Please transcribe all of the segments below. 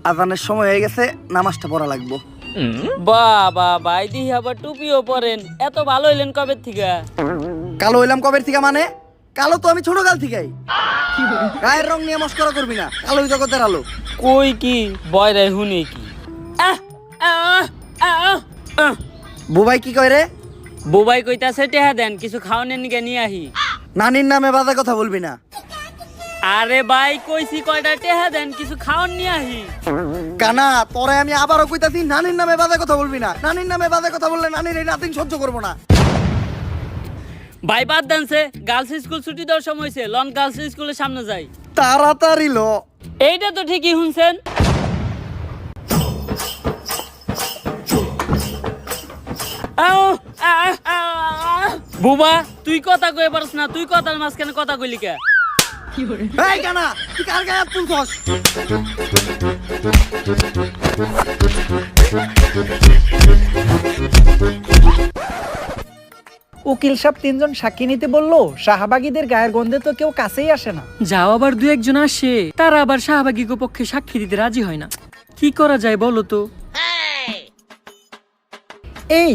আজানের সময় হয়ে গেছে, নামাজটা পড়া লাগবো। বাবা ভাই দিহি আবার টুপিও পরেন, এত ভালো হইলেন কবে থেকে? কালো হইলাম কবের থেকে? মানে কালো তো আমি ছোট কাল থেকেই। গায়ের রং নিয়ে মস্করা করবি না, কালোই জগতের আলো। কই কি বয়রে হুনে কি? বুবাই কি কয় রে? বুবাই কইতাছে টেহা দেন, কিছু খাওয়ানোর নিকে নিয়ে আহি। নানির নামে বাজে কথা বলবি না। আরে ভাই কইছি কয়টা টেহা দেন, কিছু খাওয়ান নিয়ে আহি। কানা তোরে আমি আবারও কইতাছি, নানির নামে বাজে কথা বলবি না। নানির নামে বাজে কথা বললে নানির এই নাতিন সহ্য করবো না। ভাই বাদ দেনছে, গার্লস স্কুল ছুটি দেওয়ার সময় হয়েছে, লন গার্লস স্কুলের সামনে যাই। তাড়াতাড়ি লো। এইটা তো ঠিকই শুনছেন। বুবা তুই কথা কই পারছ না, তুই কথার মাঝখানে কথা কইলি কে? এই কানা তুই কার গায়ে হাত তুলছস? উকিল সাহেব 3 জন সাক্ষী নিতে বললো, শাহবাগীদের গায়ের গন্ধে তো কেউ কাছেই আসে না। যাও আবার দু একজন আসে, তারা আবার শাহবাগীর পক্ষে সাক্ষী দিতে রাজি হয় না। কি করা যায় বলো তো? এই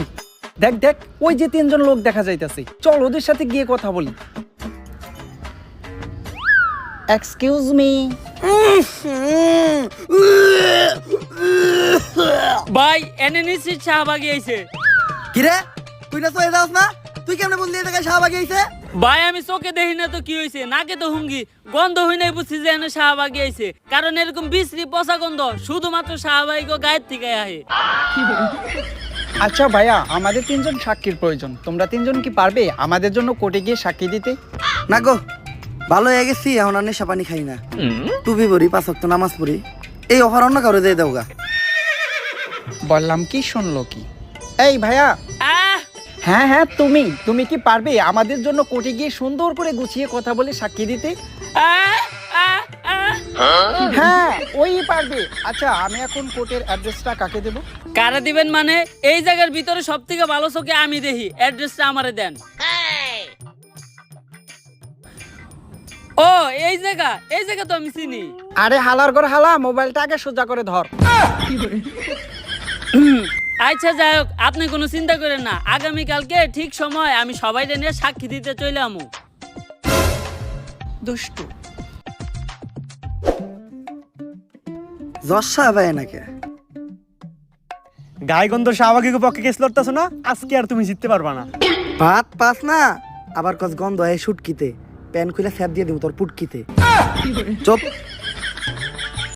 দেখ দেখ, ওই যে 3 জন লোক দেখা যাইতাছে, চল ওদের সাথে গিয়ে কথা বলি। Excuse me. ভাই এনে নিশ্চিত শাহবাগী আইছে। কিরে তুই না চলে যাস না? তুই কেমনে বললি এই জায়গায় শাহবাগী আইছে? ভাই আমি চোখে দেখি না তো কি হয়েছে, নাকে তো হুঙ্গি, গন্ধ হই নাই বুঝছি যে এনে শাহবাগী আইছে। কারণ এরকম বিশ্রী পচা গন্ধ শুধুমাত্র শাহবাগী গায়ের থেকে আহে। আচ্ছা ভাইয়া, আমাদের 3 জন সাক্ষীর প্রয়োজন। তোমরা 3 জন কি পারবে আমাদের জন্য কোর্টে গিয়ে সাক্ষী দিতে? না গো, ভালো হয়ে গেছি, এখন আর নেশা পানি খাই না, টুপি পরি, 5 ওয়াক্ত নামাজ পড়ি। এই অফার অন্য কারো দিয়ে দেওগা। বললাম কি, শুনলো কি? এই ভাইয়া। আহ হ্যাঁ হ্যাঁ, তুমি কি পারবে আমাদের জন্য কোর্টে গিয়ে সুন্দর করে গুছিয়ে কথা বলে সাক্ষী দিতে? আহ আহ আহ হ্যাঁ ওই পারবে। আচ্ছা আমি এখন কোর্টের অ্যাড্রেসটা কাকে দেব? কারে দিবেন মানে? এই জায়গার ভিতরে সব থেকে ভালো চোখে আমি দেখি, অ্যাড্রেসটা আমারে দেন। ও এই জায়গা তো আমি চিনি। আরে হালার ঘর হালা, মোবাইলটা আগে সোজা করে ধর। আচ্ছা যাই হোক, আপনি কোনো চিন্তা করেন না, আগামীকালকে ঠিক সময় আমি সবাই নিয়ে সাক্ষী দিতে চলে আমু। দুষ্টু। জজ সাহেব আয় নাকি? গায়গন্ধ শাহবাগীর পক্ষে কেস লড়তেছ না, আজকে আর তুমি জিততে পারবা না। ভাত পাস না, আবার কস গন্ধ হয় শুটকিতে, প্যান খুলে স্যাপ দিয়ে দিব তোর পুটকিতে। চুপ।